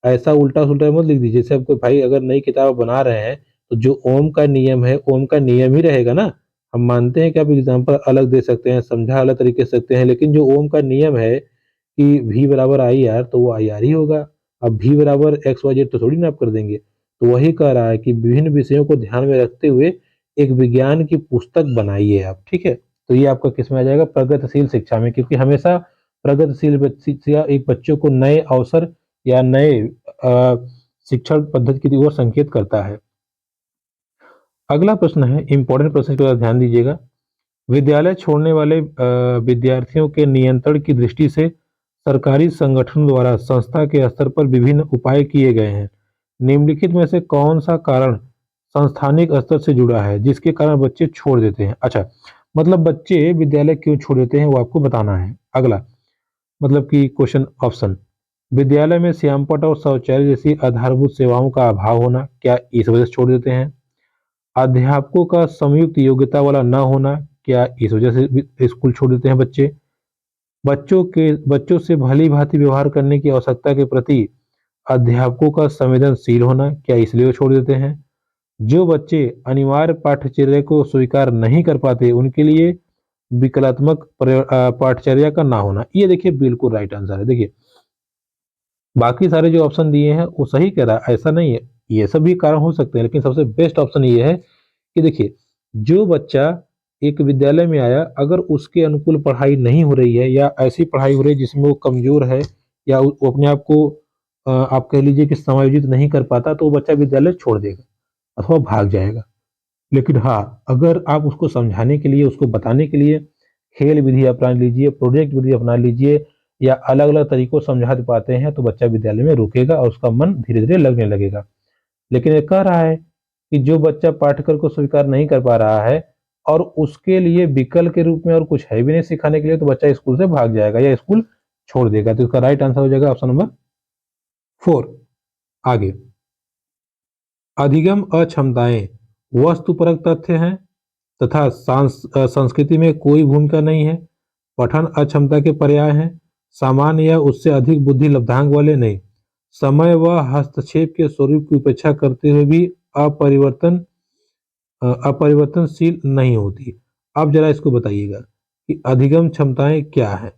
ऐसा उल्टा सुल्टा मत लिख दीजिए। जैसे आपको भाई अगर नई किताब बना रहे हैं तो जो ओम का नियम है ओम का नियम ही रहेगा ना। हम मानते हैं कि आप एग्जाम्पल अलग दे सकते हैं, समझा अलग तरीके से सकते हैं, लेकिन जो ओम का नियम है कि v बराबर आई आर, तो वो आई आर ही होगा। अब v बराबर एक्स वाई जेड तो थोड़ी ना आप कर देंगे। तो वही कह रहा है कि विभिन्न विषयों को ध्यान में रखते हुए एक विज्ञान की पुस्तक बनाइए आप, ठीक है। तो ये आपका किस में आ जाएगा, प्रगतिशील शिक्षा में, क्योंकि हमेशा प्रगतिशील शिक्षा एक बच्चों को नए अवसर या नए शिक्षण पद्धति की ओर संकेत करता है। अगला प्रश्न है, इंपॉर्टेंट प्रश्न को ध्यान दीजिएगा। विद्यालय छोड़ने वाले विद्यार्थियों के नियंत्रण की दृष्टि से सरकारी संगठन द्वारा संस्था के स्तर पर विभिन्न उपाय किए गए हैं। निम्नलिखित में से कौन सा कारण संस्थानिक स्तर से जुड़ा है जिसके कारण बच्चे छोड़ देते हैं। अच्छा, मतलब बच्चे विद्यालय क्यों छोड़ देते हैं वो आपको बताना है। अगला मतलब कि क्वेश्चन ऑप्शन, विद्यालय में श्यामपट्ट और शौचालय जैसी आधारभूत सेवाओं का अभाव होना, क्या इस वजह से छोड़ देते हैं। अध्यापकों का संयुक्त योग्यता वाला न होना, क्या इस वजह से स्कूल छोड़ देते हैं बच्चे। बच्चों से भली भांति व्यवहार करने की आवश्यकता के प्रति अध्यापकों का संवेदनशील होना, क्या इसलिए वो छोड़ देते हैं। जो बच्चे अनिवार्य पाठ्यचर्या को स्वीकार नहीं कर पाते उनके लिए विकलात्मक पाठ्यचर्या का ना होना। ये देखिए बिल्कुल राइट आंसर है। देखिए बाकी सारे जो ऑप्शन दिए हैं वो सही कह रहा है, ऐसा नहीं है, ये सब भी कारण हो सकते हैं, लेकिन सबसे बेस्ट ऑप्शन ये है कि देखिए जो बच्चा एक विद्यालय में आया, अगर उसके अनुकूल पढ़ाई नहीं हो रही है या ऐसी पढ़ाई हो रही है जिसमें वो कमजोर है या वो अपने आप को आप कह लीजिए कि समायोजित नहीं कर पाता, तो वो बच्चा विद्यालय छोड़ देगा अथवा भाग जाएगा। लेकिन हाँ, अगर आप उसको समझाने के लिए, उसको बताने के लिए खेल विधि अपना लीजिए, प्रोजेक्ट विधि अपना लीजिए, या अलग अलग तरीकों से समझा पाते हैं, तो बच्चा विद्यालय में रुकेगा और उसका मन धीरे धीरे लगने लगेगा। लेकिन ये कह रहा है कि जो बच्चा पाठ्यक्रम को स्वीकार नहीं कर पा रहा है और उसके लिए विकल्प के रूप में और कुछ है भी नहीं सिखाने के लिए, तो बच्चा स्कूल से भाग जाएगा या स्कूल छोड़ देगा। तो इसका राइट आंसर हो जाएगा ऑप्शन नंबर 4। आगे, अधिगम अक्षमताएं वस्तुपरक तथ्य हैं तथा संस्कृति में कोई भूमिका नहीं है। पठन अक्षमता के पर्याय हैं। सामान्य या उससे अधिक बुद्धि लब्धांक वाले नहीं। समय व हस्तक्षेप के स्वरूप की उपेक्षा करते हुए भी अपरिवर्तनशील नहीं होती। अब जरा इसको बताइएगा कि अधिगम क्षमताएं क्या है।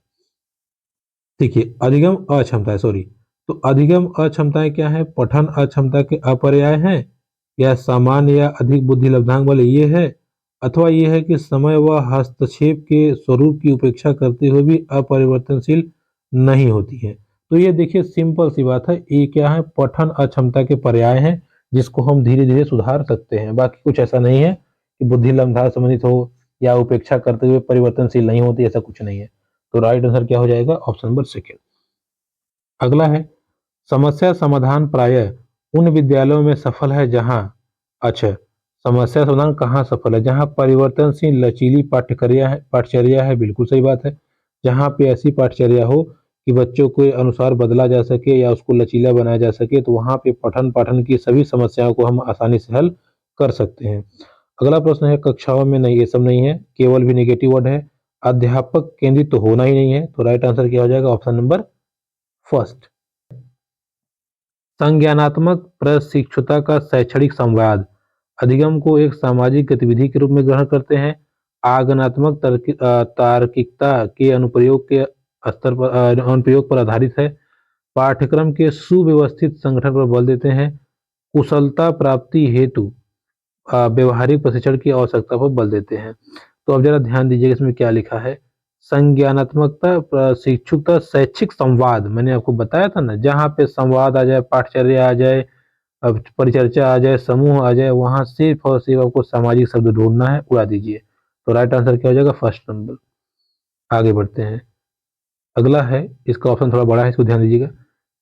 देखिए अधिगम अक्षमताएं, सॉरी, तो अधिगम अक्षमताएं क्या है, पठन अक्षमता के अपर्याय हैं, या सामान्य या अधिक बुद्धि लब्धांक वाले ये है, अथवा ये है कि समय व हस्तक्षेप के स्वरूप की उपेक्षा करते हुए भी अपरिवर्तनशील नहीं होती है। तो ये देखिए सिंपल सी बात है, ये क्या है, पठन अक्षमता के पर्याय हैं जिसको हम धीरे धीरे सुधार सकते हैं। बाकी कुछ ऐसा नहीं है कि बुद्धि लब्धांक संबंधित हो या उपेक्षा करते हुए परिवर्तनशील नहीं होती, ऐसा कुछ नहीं है। तो राइट आंसर क्या हो जाएगा, ऑप्शन नंबर 2। अगला है, समस्या समाधान प्रायः उन विद्यालयों में सफल है जहां, अच्छा, समस्या समाधान कहाँ सफल है, जहां परिवर्तनशील लचीली पाठ्यचर्या है, बिल्कुल सही बात है। जहां पे ऐसी पाठ्यचर्या हो कि बच्चों के अनुसार बदला जा सके या उसको लचीला बनाया जा सके, तो वहां पे पठन पाठन की सभी समस्याओं को हम आसानी से हल कर सकते हैं। अगला प्रश्न है, कक्षाओं में नहीं, ये सब नहीं है, केवल भी नेगेटिव वर्ड है। अध्यापक केंद्रित तो होना ही नहीं है, तो राइट आंसर क्या हो जाएगा, ऑप्शन नंबर 1। संज्ञानात्मक प्रशिक्षुता का शैक्षणिक संवाद अधिगम को एक सामाजिक गतिविधि के रूप में ग्रहण करते हैं। आगमनात्मक तार्किकता के अनुप्रयोग पर आधारित है। पाठ्यक्रम के सुव्यवस्थित संगठन पर बल देते हैं, कुशलता प्राप्ति हेतु व्यवहारिक प्रशिक्षण की आवश्यकता पर बल देते हैं। तो अब जरा ध्यान दीजिएगा इसमें क्या लिखा है। संज्ञानात्मकता, प्रशिक्षुता, शैक्षिक संवाद, मैंने आपको बताया था ना, जहाँ पे संवाद आ जाए, पाठचर्या आ जाए, अब परिचर्चा आ जाए, समूह आ जाए, वहां सिर्फ और सिर्फ आपको सामाजिक शब्द ढूंढना है, उड़ा दीजिए। तो राइट आंसर क्या हो जाएगा? First number. आगे बढ़ते हैं। अगला है, इसका ऑप्शन थोड़ा बड़ा है, इसको ध्यान दीजिएगा।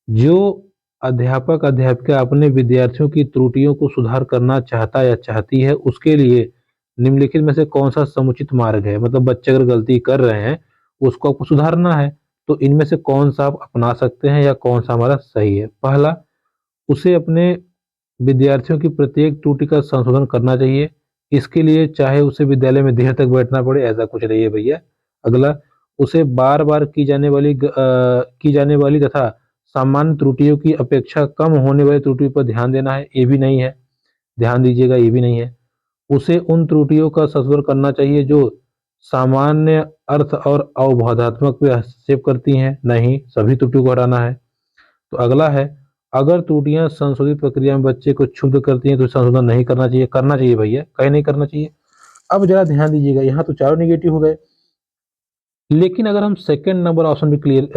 जो अध्यापक अध्यापिका अपने विद्यार्थियों की त्रुटियों को सुधार करना चाहता या चाहती है, उसके लिए निम्नलिखित में से कौन सा समुचित मार्ग है? मतलब बच्चे अगर गलती कर रहे हैं, उसको आपको सुधारना है, तो इनमें से कौन सा आप अपना सकते हैं या कौन सा हमारा सही है? पहला, उसे अपने विद्यार्थियों की प्रत्येक त्रुटि का संशोधन करना चाहिए। इसके लिए चाहे उसे विद्यालय में देर तक बैठना पड़े, ऐसा कुछ नहीं है भैया। अगला, उसे बार बार की जाने वाली तथा सामान्य त्रुटियों की अपेक्षा कम होने वाली त्रुटियों पर ध्यान देना है, ये भी नहीं है, ध्यान दीजिएगा, ये भी नहीं है। उसे उन त्रुटियों का संशोधन करना चाहिए जो सामान्य अर्थ और अवबोधात्मक पे हस्तक्षेप करती हैं, नहीं, सभी त्रुटियों को हटाना है। तो अगला है, अगर त्रुटियां संशोधित प्रक्रिया में बच्चे को क्षुब्ध करती हैं तो संशोधन नहीं करना चाहिए। करना चाहिए भैया, कहीं नहीं करना चाहिए। अब जरा ध्यान दीजिएगा, यहाँ तो चारों निगेटिव हो गए, लेकिन अगर हम सेकंड नंबर ऑप्शन भी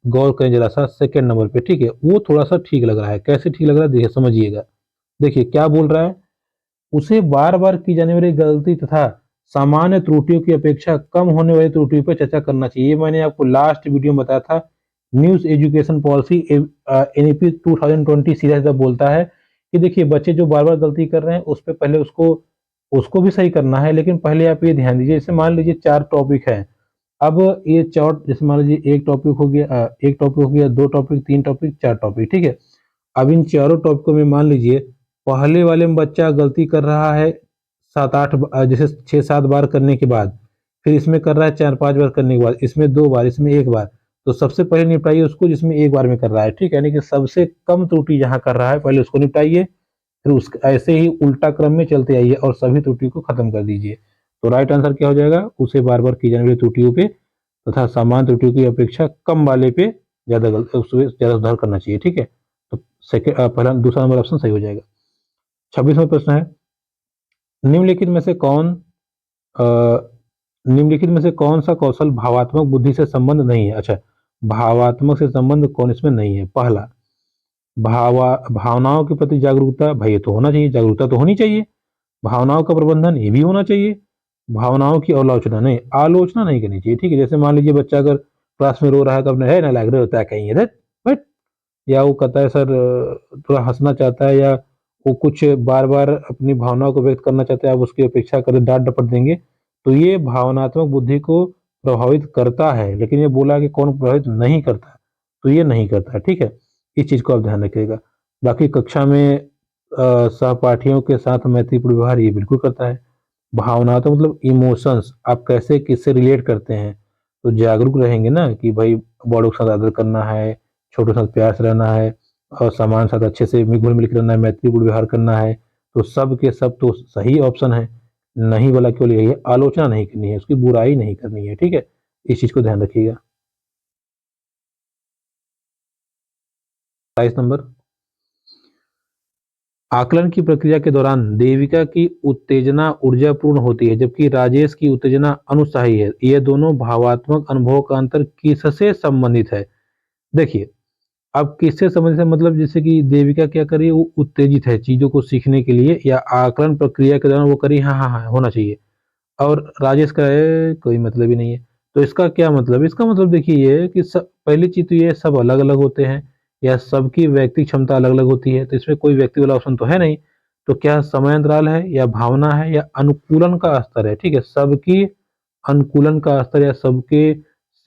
गौर करें जरा सा, सेकंड नंबर पे, ठीक है, वो थोड़ा सा ठीक लग रहा है। कैसे ठीक लग रहा है, देखिए, समझिएगा। देखिए क्या बोल रहा है, उसे बार बार की जाने वाली गलती तथा सामान्य त्रुटियों की अपेक्षा कम होने वाली त्रुटियों पर चर्चा करना चाहिए। ये मैंने आपको लास्ट वीडियो में बताया था। न्यूज एजुकेशन पॉलिसी एनईपी 2020 सीधा सीधा बोलता है कि देखिए, बच्चे जो बार बार गलती कर रहे हैं, उस पर पहले उसको उसको भी सही करना है, लेकिन पहले आप ये ध्यान दीजिए, जैसे मान लीजिए 4 टॉपिक है। अब ये चार, जैसे मान लीजिए एक टॉपिक हो गया, 2 टॉपिक, 3 टॉपिक, 4 टॉपिक, ठीक है। अब इन चारों टॉपिकों में मान लीजिए पहले वाले में बच्चा गलती कर रहा है 7-8, जैसे 6-7 बार करने के बाद, फिर इसमें कर रहा है 4-5 बार करने के बाद, इसमें 2 बार, इसमें 1 बार। तो सबसे पहले निपटाइए उसको जिसमें 1 बार में कर रहा है, ठीक है, यानी कि सबसे कम त्रुटि जहां कर रहा है पहले उसको निपटाइए, फिर उस ऐसे ही उल्टा क्रम में चलते आइए और सभी त्रुटि को खत्म कर दीजिए। तो राइट आंसर क्या हो जाएगा? उसे बार बार की जाने वाली त्रुटियों पे तथा सामान्य त्रुटियों की अपेक्षा कम वाले पे उसमें ज्यादा सुधार करना चाहिए, ठीक है। तो सेकेंड, पहला दूसरा नंबर ऑप्शन सही हो जाएगा। 26वां प्रश्न है, निम्नलिखित में से कौन अ, निम्नलिखित में से कौन सा कौशल भावात्मक बुद्धि से संबंध नहीं है? अच्छा, भावात्मक से संबंध कौन इसमें नहीं है? पहला, भावनाओं के प्रति जागरूकता, भाई ये तो होना चाहिए, जागरूकता तो होनी चाहिए। भावनाओं का प्रबंधन, ये भी होना चाहिए। भावनाओं की आलोचना नहीं, आलोचना नहीं करनी चाहिए, ठीक है। जैसे मान लीजिए बच्चा अगर क्लास में रो रहा है तो अपने है ना लग रहा होता है कहीं इधर बट, या वो कहता है सर, थोड़ा हंसना चाहता है, या वो कुछ बार बार अपनी भावनाओं को व्यक्त करना चाहता है, आप उसकी अपेक्षा करें डांट डपट देंगे, तो ये भावनात्मक बुद्धि को प्रभावित करता है। लेकिन ये बोला कि कौन प्रभावित नहीं करता, तो ये नहीं करता, ठीक है। इस चीज को आप ध्यान रखिएगा। बाकी कक्षा में सहपाठियों के साथ मैत्रीपूर्ण व्यवहार, ये बिल्कुल करता है। भावना तो मतलब इमोशंस, आप कैसे किससे रिलेट करते हैं, तो जागरूक रहेंगे ना कि भाई बड़ों के साथ आदर करना है, छोटों के साथ प्यार से रहना है, और सामान साथ अच्छे से घुल मिल कर रहना है, मैत्रीपूर्ण व्यवहार करना है। तो सब के सब तो सही ऑप्शन है। नहीं वाला केवल यही है, आलोचना नहीं करनी है, उसकी बुराई नहीं करनी है, ठीक है। इस चीज को ध्यान रखिएगा। 22 नंबर, आकलन की प्रक्रिया के दौरान देविका की उत्तेजना ऊर्जापूर्ण होती है जबकि राजेश की उत्तेजना अनुत्साही है। ये दोनों भावात्मक अनुभव का अंतर किससे संबंधित है? देखिए, अब किससे संबंधित है, मतलब जैसे कि देविका क्या करी, वो उत्तेजित है चीजों को सीखने के लिए, या आकलन प्रक्रिया के दौरान वो करी, हाँ हाँ हाँ होना चाहिए, और राजेश का है कोई मतलब ही नहीं है। तो इसका क्या मतलब, इसका मतलब देखिए ये है कि पहली चीज तो ये सब अलग अलग होते हैं, या सबकी व्यक्ति क्षमता अलग अलग होती है, तो इसमें कोई व्यक्ति वाला ऑप्शन तो है नहीं। तो क्या समय अंतराल है, या भावना है, या अनुकूलन का स्तर है, ठीक है। सबकी अनुकूलन का स्तर या सबके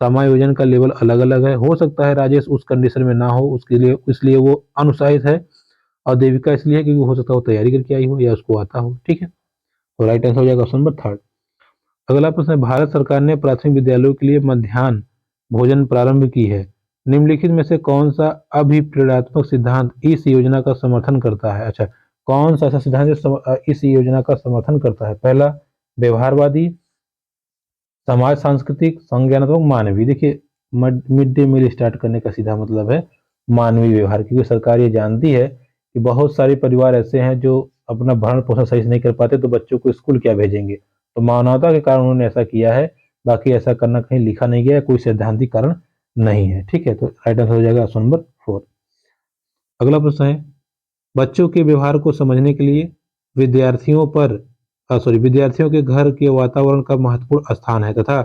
समायोजन का लेवल अलग अलग है। हो सकता है राजेश उस कंडीशन में ना हो, उसके लिए इसलिए वो अनुत्साहित है, और देविका इसलिए है क्योंकि हो सकता है वो तैयारी करके आई हो या उसको आता हो, ठीक है। तो राइट आंसर हो जाएगा ऑप्शन नंबर थर्ड। अगला प्रश्न है, भारत सरकार ने प्राथमिक विद्यालयों के लिए मध्याह्न भोजन प्रारंभ की है। निम्नलिखित में से कौन सा अभिप्रेरणात्मक सिद्धांत इस योजना का समर्थन करता है? अच्छा, कौन सा ऐसा सिद्धांत इस योजना का समर्थन करता है? पहला, व्यवहारवादी, समाज सांस्कृतिक, संज्ञानात्मक, मानवीय। देखिए, मिड डे मील स्टार्ट करने का सीधा मतलब है मानवीय व्यवहार, क्योंकि सरकार ये जानती है कि बहुत सारे परिवार ऐसे हैं जो अपना भरण पोषण सही से नहीं कर पाते, तो बच्चों को स्कूल क्या भेजेंगे। तो मानवता के कारण उन्होंने ऐसा किया है, बाकी ऐसा करना कहीं लिखा नहीं गया है, कोई सैद्धांतिक कारण नहीं है। ठीक है, तो राइट आंसर हो जाएगा ऑप्शन नंबर 4। अगला प्रश्न है, बच्चों के व्यवहार को समझने के लिए विद्यार्थियों के घर के वातावरण का महत्वपूर्ण स्थान है तथा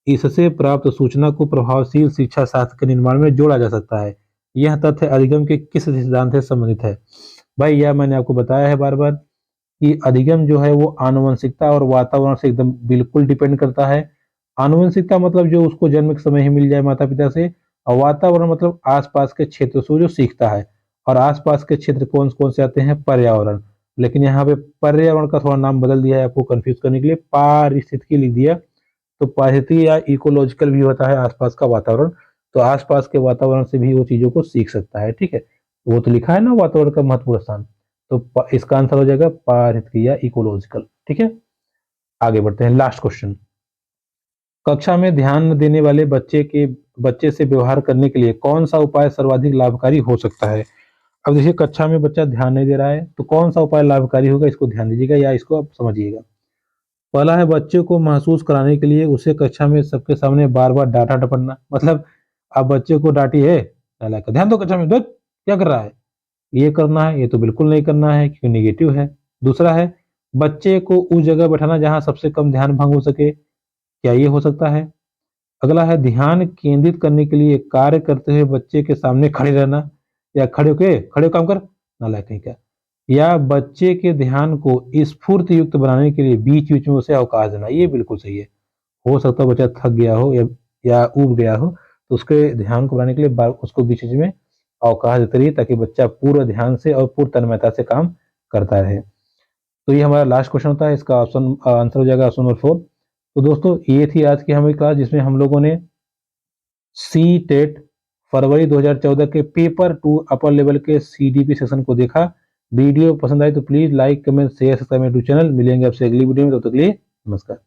इससे प्राप्त सूचना को प्रभावशील शिक्षा शास्त्र के निर्माण में जोड़ा जा सकता है। यह तथ्य अधिगम के किस सिद्धांत से संबंधित है। भाई यह मैंने आपको बताया है बार बार कि अधिगम जो है वो आनुवंशिकता और वातावरण से एकदम बिल्कुल डिपेंड करता है। आनुवंशिकता मतलब जो उसको जन्म के समय ही मिल जाए माता पिता से, और वातावरण मतलब आसपास के क्षेत्र से जो सीखता है। और आसपास के क्षेत्र कौन कौन से आते हैं, पर्यावरण। लेकिन यहाँ पे पर्यावरण का थोड़ा नाम बदल दिया है आपको कंफ्यूज करने के लिए, पारिस्थितिकी लिख दिया। तो पारिस्थितिकी या इकोलॉजिकल भी होता है आसपास का वातावरण, तो आसपास के वातावरण से भी वो चीजों को सीख सकता है। ठीक है, वो तो लिखा है ना वातावरण का महत्वपूर्ण स्थान, तो इसका आंसर हो जाएगा पारिस्थितिकी या इकोलॉजिकल। ठीक है, आगे बढ़ते हैं, लास्ट क्वेश्चन। कक्षा में ध्यान न देने वाले बच्चे से व्यवहार करने के लिए कौन सा उपाय सर्वाधिक लाभकारी हो सकता है। अब देखिए कक्षा में बच्चा ध्यान नहीं दे रहा है, तो कौन सा उपाय लाभकारी होगा, इसको ध्यान दीजिएगा या इसको आप समझिएगा। पहला है बच्चे को महसूस कराने के लिए उसे कक्षा में सबके सामने बार बार डांटा डपटना। मतलब आप बच्चे को डांटिए, ध्यान दो कक्षा में, दो क्या कर रहा है, ये करना है, ये तो बिल्कुल नहीं करना है क्योंकि निगेटिव है। दूसरा है बच्चे को उस जगह बैठाना जहां सबसे कम ध्यान भंग हो सके, क्या ये हो सकता है। अगला है ध्यान केंद्रित करने के लिए कार्य करते हुए बच्चे के सामने खड़े रहना, या खड़े काम कर, नालायक कहीं का। या बच्चे के ध्यान को स्फूर्ति युक्त बनाने के लिए बीच बीच में उसे अवकाश देना, ये बिल्कुल सही है। हो सकता है बच्चा थक गया हो या ऊब गया हो, तो उसके ध्यान को बढ़ाने के लिए उसको बीच बीच में अवकाश देते रहिए, ताकि बच्चा पूर्ण ध्यान से और पूर्ण तन्मयता से काम करता रहे। तो ये हमारा लास्ट क्वेश्चन होता है, इसका ऑप्शन आंसर हो जाएगा ऑप्शन नंबर 4। तो दोस्तों ये थी आज की हमारी क्लास, जिसमें हम लोगों ने सी टेट फरवरी 2014 के पेपर 2 अपर लेवल के सीडीपी सेशन को देखा। वीडियो पसंद आए तो please like comment share subscribe to channel. मिलेंगे आपसे अगली वीडियो में, तब तक के लिए नमस्कार।